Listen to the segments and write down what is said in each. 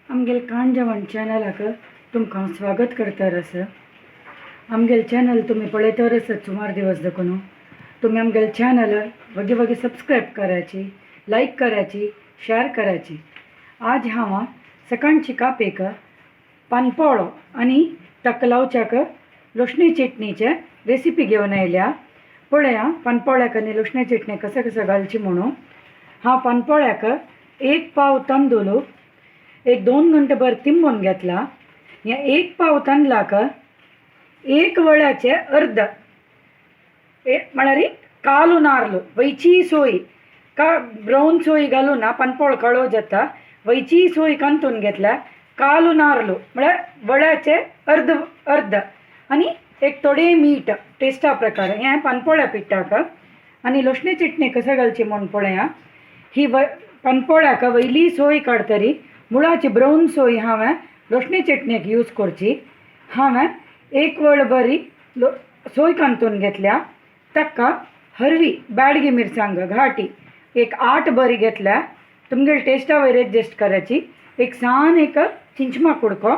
आमगेल काण जेवण चॅनलाक तुमकां स्वागत करतारस। आमगेल चॅनल तुम्ही पळयतारसत सुमार दिवस देखून तुम्ही आमगेल चॅनल वगे वगे सबस्क्राईब करायची, लाईक करायची, शेअर करायची। आज हांव सकाळची कापेक पानपोळो आणि ताका लावच्याक लोसणी चटणीचे रेसिपी घेवन आयल्या। पळया पानपोळ्याक आनी लोसणी चटणी कसं कसं घालची म्हणून। हांव पानपोळ्याक 1 पाव तांदूळ एक 2 घंटेभर तिंबून घेतला। या 1 पाव तांदळाक 1 वळ्याचे अर्ध म्हळ्यार कालू नारळू वयची सोय का ब्राऊन सोय घालून पानपोळ कळो जाता। वयची सोय कांतून घेतला, कालू नारळू म्हळ्यार वळ्याचे अर्ध अर्ध आणि एक थोडे मीठ टेस्टा प्रकार हें पानपोळ्या पिठाक। आणि लोसणी चटणी कसं घालची म्हणून पळया। ही पानपोळ्याक वयली सोय काडतरी मुळाची ब्राऊन सोय हांवें लोसणी चटणीक यूज करची। हांवें 1 वळ बरी सोय कांतून घेतल्या। ताका हरवी बॅडगी मिरसांग घाटी एक 8 बरी घेतल्या। तुमगेल टेस्टा वयर एडजस्ट करायची। एक सान एक चिंचमा कुडको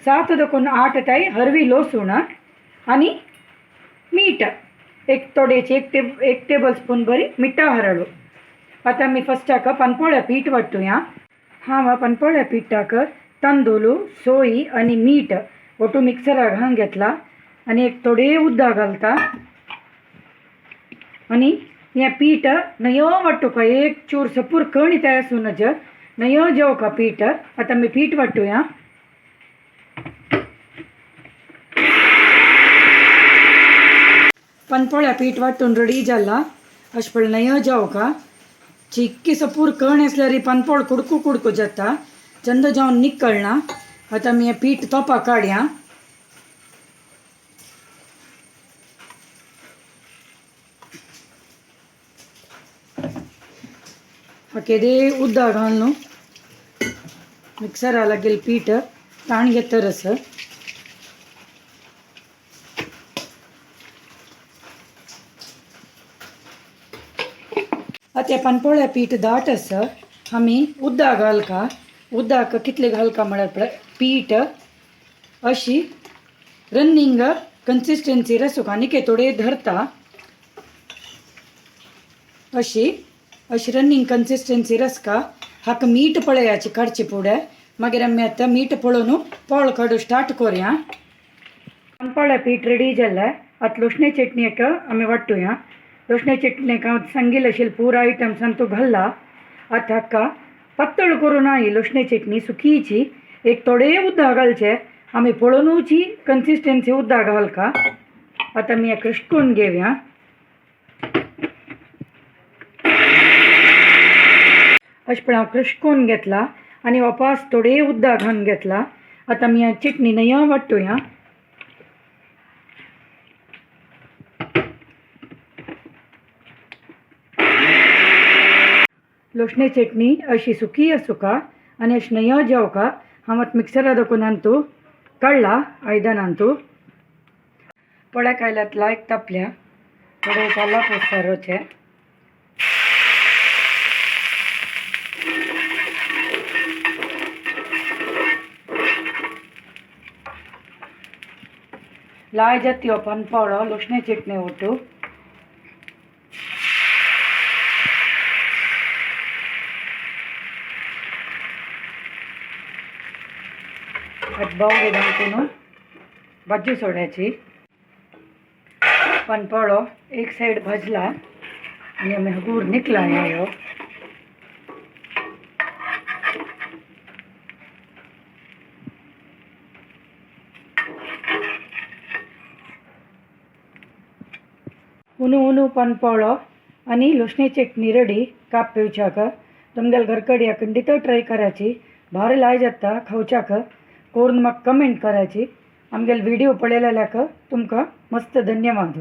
7 देखून 8 ताई हरवी लसूण आणि मीठ एक थोडेची एक टेबल स्पून बरी मिठा हरळू। आता मी फस्टाक पानपोळ्या पीठ वाटूया। हांव पानपोळ्या पिठाक तांदूळ सोय आणि मीठ ओटू मिक्सराक घालून घेतला आणि एक थोडे उदक घालता आणि हें पीठ नयो वाटूका एक चूर सपूर कणी तयार सुनच नयो जेवका पीठ। आता मी पीठ वाटूया। पानपोळ्या पीठ वाटून रेडी जाला। अशें पळय नयो जेवका चिक्की सपूर कण असल्यार पानपोळ कुडकू कुडकू जाता, चंद जावन निकळना। आता मी पीठ तोपा काढया। केदे उदक घालून मिक्सरा लागेल पीठ ताण घेतरस। आता पानपोळ्या पीठ दाट आसा। आमी उदक घालका उदक कितले घालका म्हळ्यार पीठ अशी रनिंग कन्सिस्टन्सी रसूक आनी के थोडे धरता अशी अशी रनिंग कन्सिस्टन्सी रसका हाका मीठ पळयाची काडची फुडें। मागीर आमी आतां मीठ पळोवन पोळ काडू स्टार्ट करूया। पानपोळ्या पीठ रेडी जाल्यार आतां लोसणी चटणीक आमी वाटूया। लोसणी चटणीक हांव सांगिल्लें आशिल्लें पुरो आयटम्सान तो घाला। आतां हाका पातळ करून ही लोसणी चटणी सुकीची एक थोडे उदक घालचे। आमी पळोवनूची कन्सिस्टन्सी उदक घालका। आता मी क्रश करून घेवया। अशें पळय हांव क्रश करून घेतला आणि वापस थोडे उदक घालून घेतला। आता मी चटणी नयो वाटूया। लोसणी चटणी अशी सुकी आसूका आणि अशी नयो जेवका हांव मिक्सरा दाखून आणतू काडला आयदनांतू। पळय कायल्यात लायक तापल्या थोडे जाला पोसारोचे। लाय जाती पानपोळो लोसणी चटणी ओटू। बावडे घालून भाजी सोडायची। पानपोळो एक साइड भाजला आणि आमी हगूर निकला ह्यो। उनू पानपोळो आणि लोसणी चटणी रेडी काप पिवच्याक। तुमगेल घरकडी खंडित ट्राय करायची, भारी लाय जाता खावच्याक। करून म्हाका कमेंट करायची। आमगेल व्हिडिओ पळयल्याक तुमकां मस्त धन्यवाद।